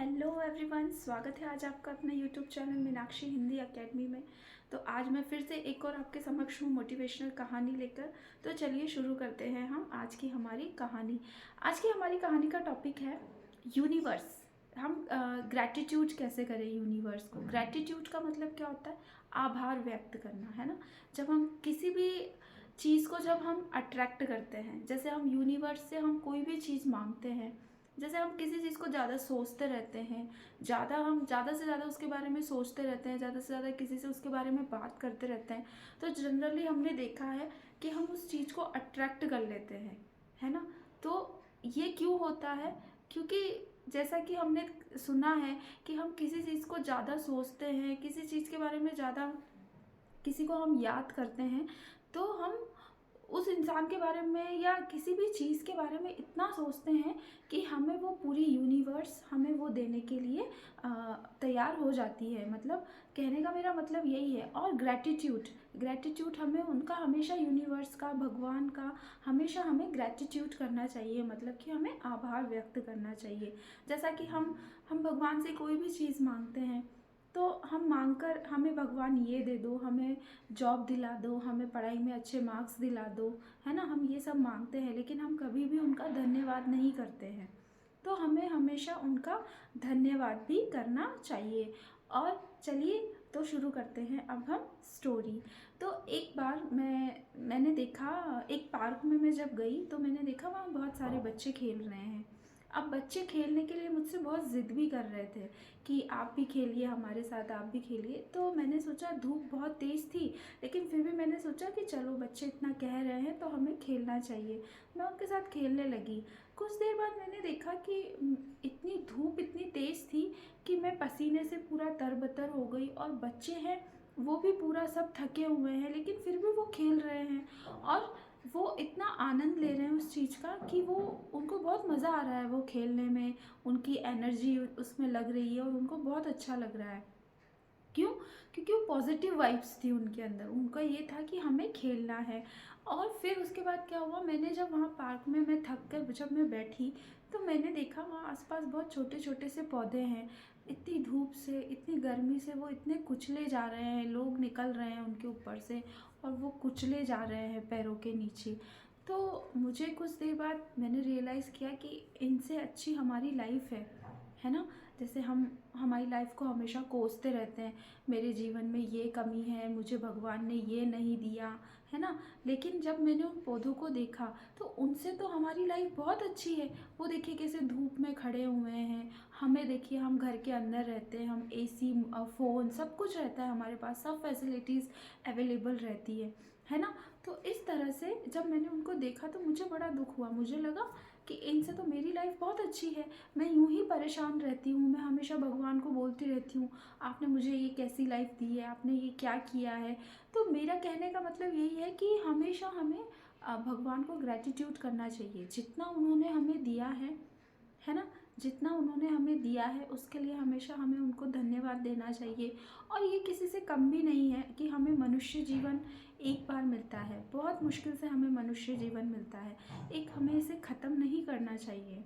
Hello everyone, स्वागत है आज आपका अपने YouTube channel Meenakshi Hindi academy में। तो आज मैं फिर से एक और आपके समक्ष हूँ मोटिवेशनल कहानी लेकर। तो चलिए शुरू करते हैं हम आज की हमारी कहानी। आज की हमारी कहानी का टॉपिक है यूनिवर्स। हम ग्रैटिट्यूड कैसे करें यूनिवर्स को। ग्रैटिट्यूड का मतलब क्या होता है? आभार व्यक्त करना, है ना। जब हम किसी भी चीज़ को जब हम अट्रैक्ट करते हैं, जैसे हम यूनिवर्स से हम कोई भी चीज़ मांगते हैं, जैसे हम किसी चीज़ को ज़्यादा सोचते रहते हैं, हम ज़्यादा से ज़्यादा उसके बारे में सोचते रहते हैं, ज़्यादा से ज़्यादा किसी से उसके बारे में बात करते रहते हैं, तो जनरली हमने देखा है कि हम उस चीज़ को अट्रैक्ट कर लेते हैं, है ना। तो ये क्यों होता है? क्योंकि जैसा कि हमने सुना है कि हम किसी चीज़ को ज़्यादा सोचते हैं, किसी चीज़ के बारे में ज़्यादा किसी को हम याद करते हैं, तो हम उस इंसान के बारे में या किसी भी चीज़ के बारे में इतना सोचते हैं कि हमें वो पूरी यूनिवर्स हमें वो देने के लिए तैयार हो जाती है। मतलब कहने का मेरा मतलब यही है। और ग्रैटिट्यूड ग्रैटिट्यूड हमें उनका हमेशा यूनिवर्स का, भगवान का हमेशा हमें ग्रैटिट्यूड करना चाहिए। मतलब कि हमें आभार व्यक्त करना चाहिए। जैसा कि हम भगवान से कोई भी चीज़ मांगते हैं, तो हम मांगकर हमें भगवान ये दे दो, हमें जॉब दिला दो, हमें पढ़ाई में अच्छे मार्क्स दिला दो, है ना। हम ये सब मांगते हैं, लेकिन हम कभी भी उनका धन्यवाद नहीं करते हैं। तो हमें हमेशा उनका धन्यवाद भी करना चाहिए। और चलिए तो शुरू करते हैं अब हम स्टोरी। तो एक बार मैंने देखा, एक पार्क में मैं जब गई तो मैंने देखा वहाँ बहुत सारे बच्चे खेल रहे हैं। अब बच्चे खेलने के लिए मुझसे बहुत ज़िद भी कर रहे थे कि आप भी खेलिए हमारे साथ, आप भी खेलिए। तो मैंने सोचा, धूप बहुत तेज़ थी, लेकिन फिर भी मैंने सोचा कि चलो बच्चे इतना कह रहे हैं तो हमें खेलना चाहिए। मैं उनके साथ खेलने लगी। कुछ देर बाद मैंने देखा कि इतनी धूप इतनी तेज़ थी कि मैं पसीने से पूरा तरबतर हो गई, और बच्चे हैं वो भी पूरा सब थके हुए हैं, लेकिन फिर भी वो खेल रहे हैं और वो इतना आनंद ले रहे हैं उस चीज़ का कि वो उनको बहुत मज़ा आ रहा है वो खेलने में। उनकी एनर्जी उसमें लग रही है और उनको बहुत अच्छा लग रहा है। क्यों? क्योंकि वो पॉजिटिव वाइब्स थी उनके अंदर। उनका ये था कि हमें खेलना है। और फिर उसके बाद क्या हुआ, मैंने जब वहाँ पार्क में मैं थक कर जब मैं बैठी, तो मैंने देखा वहाँ आसपास बहुत छोटे छोटे से पौधे हैं। इतनी धूप से, इतनी गर्मी से वो इतने कुचले जा रहे हैं, लोग निकल रहे हैं उनके ऊपर से और वो कुचले जा रहे हैं पैरों के नीचे। तो मुझे कुछ देर बाद मैंने रियलाइज़ किया कि इनसे अच्छी हमारी लाइफ है ना। जैसे हम हमारी लाइफ को हमेशा कोसते रहते हैं, मेरे जीवन में ये कमी है, मुझे भगवान ने ये नहीं दिया, है ना। लेकिन जब मैंने उन पौधों को देखा तो उनसे तो हमारी लाइफ बहुत अच्छी है। वो देखिए कैसे धूप में खड़े हुए हैं, हमें देखिए हम घर के अंदर रहते हैं, हम एसी, फ़ोन सब कुछ रहता है हमारे पास, सब फैसिलिटीज़ अवेलेबल रहती है ना। तो इस तरह से जब मैंने उनको देखा तो मुझे बड़ा दुख हुआ। मुझे लगा कि इनसे तो मेरी लाइफ बहुत अच्छी है, मैं यूं ही परेशान रहती हूँ, मैं हमेशा भगवान को बोलती रहती हूँ आपने मुझे ये कैसी लाइफ दी है, आपने ये क्या किया है। तो मेरा कहने का मतलब यही है कि हमेशा हमें भगवान को ग्रैटिट्यूड करना चाहिए। जितना उन्होंने हमें दिया है ना, जितना उन्होंने हमें दिया है उसके लिए हमेशा हमें उनको धन्यवाद देना चाहिए। और ये किसी से कम भी नहीं है कि हमें मनुष्य जीवन एक बार मिलता है, बहुत मुश्किल से हमें मनुष्य जीवन मिलता है, एक हमें इसे ख़त्म नहीं करना चाहिए।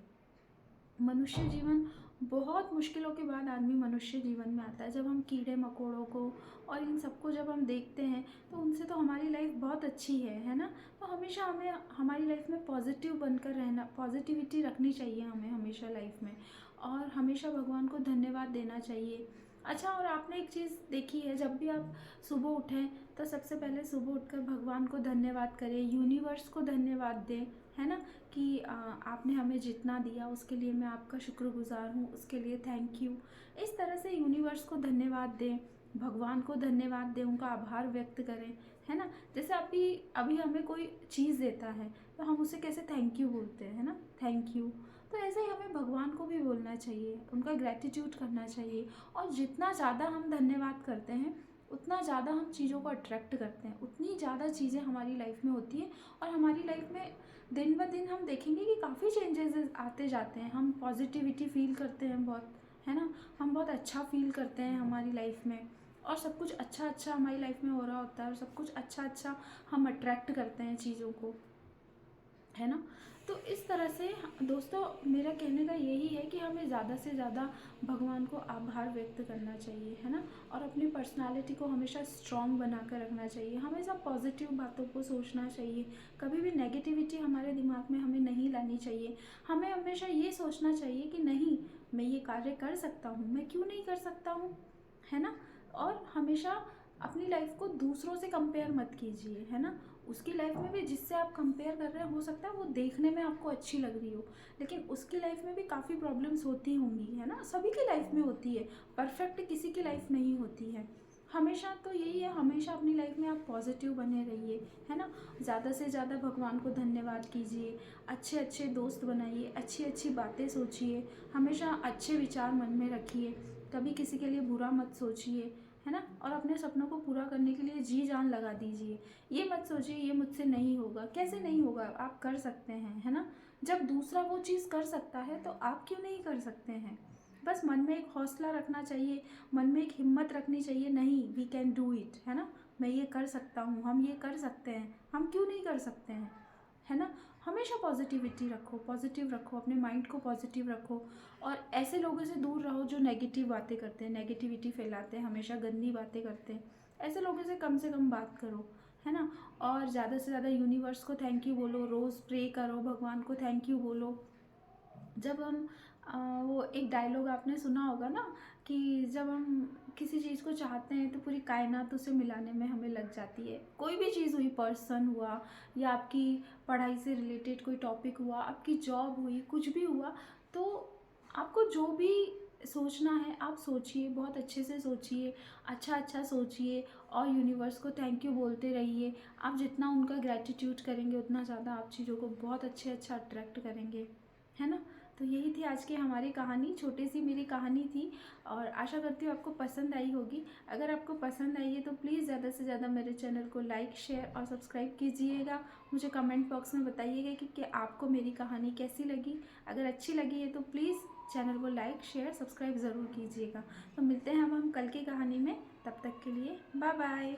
मनुष्य जीवन बहुत मुश्किलों के बाद आदमी मनुष्य जीवन में आता है। जब हम कीड़े मकोड़ों को और इन सबको जब हम देखते हैं तो उनसे तो हमारी लाइफ बहुत अच्छी है ना। तो हमेशा हमें हमारी लाइफ में पॉजिटिव बनकर रहना, पॉजिटिविटी रखनी चाहिए हमें हमेशा लाइफ में, और हमेशा भगवान को धन्यवाद देना चाहिए। अच्छा, और आपने एक चीज़ देखी है, जब भी आप सुबह उठें तो सबसे पहले सुबह उठकर भगवान को धन्यवाद करें, यूनिवर्स को धन्यवाद दें, है ना। कि आपने हमें जितना दिया उसके लिए मैं आपका शुक्रगुजार हूँ, उसके लिए थैंक यू। इस तरह से यूनिवर्स को धन्यवाद दें, भगवान को धन्यवाद दें, उनका आभार व्यक्त करें, है ना। जैसे अभी अभी हमें कोई चीज़ देता है तो हम उसे कैसे थैंक यू बोलते हैं, है ना, थैंक यू। तो ऐसे ही हमें भगवान को भी बोलना चाहिए, उनका ग्रैटिट्यूड करना चाहिए। और जितना ज़्यादा हम धन्यवाद करते हैं उतना ज़्यादा हम चीज़ों को अट्रैक्ट करते हैं, उतनी ज़्यादा चीज़ें हमारी लाइफ में होती हैं। और हमारी लाइफ में दिन ब दिन हम देखेंगे कि काफ़ी चेंजेस आते जाते हैं। हम पॉजिटिविटी फील करते हैं बहुत, है ना। हम बहुत अच्छा फील करते हैं हमारी लाइफ में, और सब कुछ अच्छा अच्छा हमारी लाइफ में हो रहा होता है, और सब कुछ अच्छा अच्छा हम अट्रैक्ट करते हैं चीज़ों को, है ना। तो इस तरह से दोस्तों मेरा कहने का यही है कि हमें ज़्यादा से ज़्यादा भगवान को आभार व्यक्त करना चाहिए, है ना। और अपनी पर्सनालिटी को हमेशा स्ट्रॉन्ग बना कर रखना चाहिए, हमेशा पॉजिटिव बातों को सोचना चाहिए, कभी भी नेगेटिविटी हमारे दिमाग में हमें नहीं लानी चाहिए। हमें हमेशा ये सोचना चाहिए कि नहीं, मैं ये कार्य कर सकता हूँ, मैं क्यों नहीं कर सकता हूँ, है ना। और हमेशा अपनी लाइफ को दूसरों से कंपेयर मत कीजिए, है ना। उसकी लाइफ में भी जिससे आप कंपेयर कर रहे हैं, हो सकता है वो देखने में आपको अच्छी लग रही हो, लेकिन उसकी लाइफ में भी काफ़ी प्रॉब्लम्स होती होंगी, है ना। सभी की लाइफ में होती है, परफेक्ट किसी की लाइफ नहीं होती है। हमेशा तो यही है, हमेशा अपनी लाइफ में आप पॉजिटिव बने रहिए, है ना। ज़्यादा से ज़्यादा भगवान को धन्यवाद कीजिए, अच्छे अच्छे दोस्त बनाइए, अच्छी अच्छी बातें सोचिए, हमेशा अच्छे विचार मन में रखिए, कभी किसी के लिए बुरा मत सोचिए, है ना। और अपने सपनों को पूरा करने के लिए जी जान लगा दीजिए। ये मत सोचिए ये मुझसे नहीं होगा, कैसे नहीं होगा, आप कर सकते हैं, है ना। जब दूसरा वो चीज़ कर सकता है तो आप क्यों नहीं कर सकते हैं। बस मन में एक हौसला रखना चाहिए, मन में एक हिम्मत रखनी चाहिए, नहीं वी कैन डू इट, है ना। मैं ये कर सकता हूँ, हम ये कर सकते हैं, हम क्यों नहीं कर सकते हैं, है ना। हमेशा पॉजिटिविटी रखो, पॉजिटिव रखो, अपने माइंड को पॉजिटिव रखो। और ऐसे लोगों से दूर रहो जो नेगेटिव बातें करते हैं, नेगेटिविटी फैलाते हैं, हमेशा गंदी बातें करते हैं। ऐसे लोगों से कम बात करो, है ना। और ज़्यादा से ज़्यादा यूनिवर्स को थैंक यू बोलो, रोज़ प्रे करो, भगवान को थैंक यू बोलो। जब हम वो एक डायलॉग आपने सुना होगा ना, कि जब हम किसी चीज़ को चाहते हैं तो पूरी कायनात उसे मिलाने में हमें लग जाती है। कोई भी चीज़ हुई, पर्सन हुआ या आपकी पढ़ाई से रिलेटेड कोई टॉपिक हुआ, आपकी जॉब हुई, कुछ भी हुआ, तो आपको जो भी सोचना है आप सोचिए, बहुत अच्छे से सोचिए, अच्छा अच्छा सोचिए, और यूनिवर्स को थैंक यू बोलते रहिए। आप जितना उनका ग्रैटिट्यूड करेंगे उतना ज़्यादा आप चीज़ों को बहुत अच्छा अट्रैक्ट करेंगे, है ना। तो यही थी आज की हमारी कहानी, छोटी सी मेरी कहानी थी, और आशा करती हूँ आपको पसंद आई होगी। अगर आपको पसंद आई है तो प्लीज़ ज़्यादा से ज़्यादा मेरे चैनल को लाइक, शेयर और सब्सक्राइब कीजिएगा। मुझे कमेंट बॉक्स में बताइएगा कि आपको मेरी कहानी कैसी लगी। अगर अच्छी लगी है तो प्लीज़ चैनल को लाइक, शेयर, सब्सक्राइब ज़रूर कीजिएगा। तो मिलते हैं हम कल की कहानी में, तब तक के लिए बाय बाय।